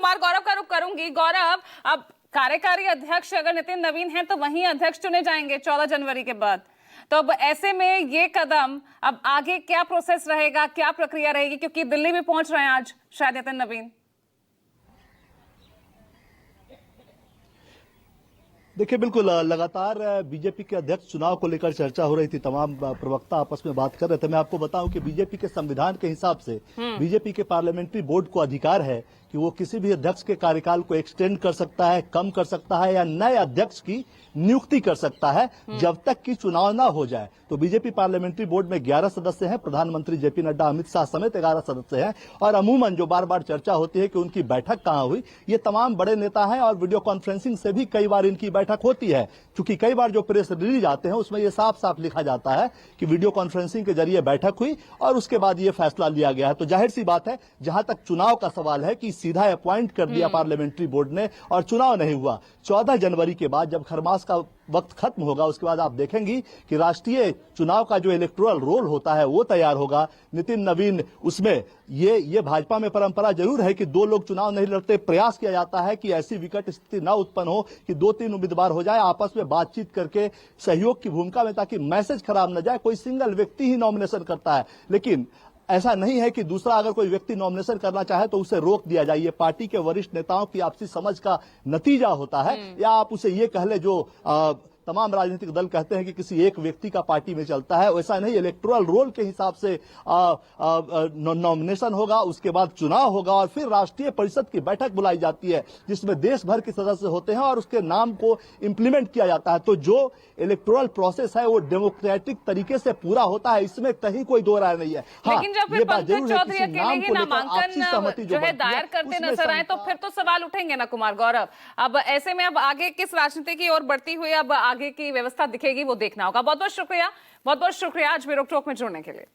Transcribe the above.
कुमार गौरव का रुख करूंगी। गौरव, अब कार्यकारी अध्यक्ष अगर नितिन नवीन हैं तो वहीं अध्यक्ष चुने जाएंगे 14 जनवरी के बाद। तो अब ऐसे में ये कदम, अब आगे क्या प्रोसेस रहेगा, क्या प्रक्रिया रहेगी, क्योंकि दिल्ली भी पहुंच रहे हैं आज शायद नितिन नवीन। देखिए, बिल्कुल लगातार बीजेपी के अध्यक्ष चुनाव को लेकर चर्चा हो रही थी। तमाम प्रवक्ता आपस में बात कर रहे थे। मैं आपको बताऊं कि बीजेपी के संविधान के हिसाब से बीजेपी के पार्लियामेंट्री बोर्ड को अधिकार है कि वो किसी भी अध्यक्ष के कार्यकाल को एक्सटेंड कर सकता है, कम कर सकता है या नए अध्यक्ष की नियुक्ति कर सकता है जब तक कि चुनाव ना हो जाए। तो बीजेपी पार्लियामेंट्री बोर्ड में 11 सदस्य हैं। प्रधानमंत्री जेपी नड्डा, अमित शाह समेत 11 सदस्य हैं। और अमूमन जो बार बार चर्चा होती है कि उनकी बैठक कहां हुई, ये तमाम बड़े नेता हैं और वीडियो कॉन्फ्रेंसिंग से भी कई बार इनकी बैठक होती है। क्योंकि कई बार जो प्रेस रिलीज आते हैं उसमें ये साफ साफ लिखा जाता है कि वीडियो कॉन्फ्रेंसिंग के जरिए बैठक हुई और उसके बाद ये फैसला लिया गया है। तो जाहिर सी बात है, जहां तक चुनाव का सवाल है कि सीधा अपॉइंट कर दिया पार्लियामेंट्री बोर्ड ने और चुनाव नहीं हुआ। 14 जनवरी के बाद जब खरमास का वक्त खत्म होगा उसके बाद आप देखेंगी कि राष्ट्रीय चुनाव का जो इलेक्टोरल रोल होता है वो तैयार होगा। नितिन नवीन उसमें ये भाजपा में परंपरा जरूर है कि दो लोग चुनाव नहीं लड़ते। प्रयास किया जाता है कि ऐसी विकट स्थिति न उत्पन्न हो कि 2-3 उम्मीदवार हो जाए, आपस में बातचीत करके सहयोग की भूमिका में, ताकि मैसेज खराब न जाए। कोई सिंगल व्यक्ति ही नॉमिनेशन करता है, लेकिन ऐसा नहीं है कि दूसरा अगर कोई व्यक्ति नॉमिनेशन करना चाहे तो उसे रोक दिया जाए। ये पार्टी के वरिष्ठ नेताओं की आपसी समझ का नतीजा होता है। या आप उसे ये कह ले जो तमाम राजनीतिक दल कहते हैं कि किसी एक व्यक्ति का पार्टी में चलता है, वैसा नहीं। इलेक्टोरल रोल के हिसाब से नॉमिनेशन होगा, उसके बाद चुनाव होगा और फिर राष्ट्रीय परिषद की बैठक बुलाई जाती है जिसमें देश भर के सदस्य होते हैं और उसके नाम को इंप्लीमेंट किया जाता है। तो जो इलेक्टोरल प्रोसेस है वो डेमोक्रेटिक तरीके से पूरा होता है, इसमें कहीं कोई दो राय नहीं है। लेकिन जब फिर पंकज चौधरी अकेले ही नामांकन जो है दायर करते नजर आए तो फिर तो सवाल उठेंगे ना कुमार गौरव। अब ऐसे में अब आगे किस राजनीति की ओर बढ़ती हुई अब आगे की व्यवस्था दिखेगी वो देखना होगा। बहुत बहुत शुक्रिया आज भी रोक टोक में जुड़ने के लिए।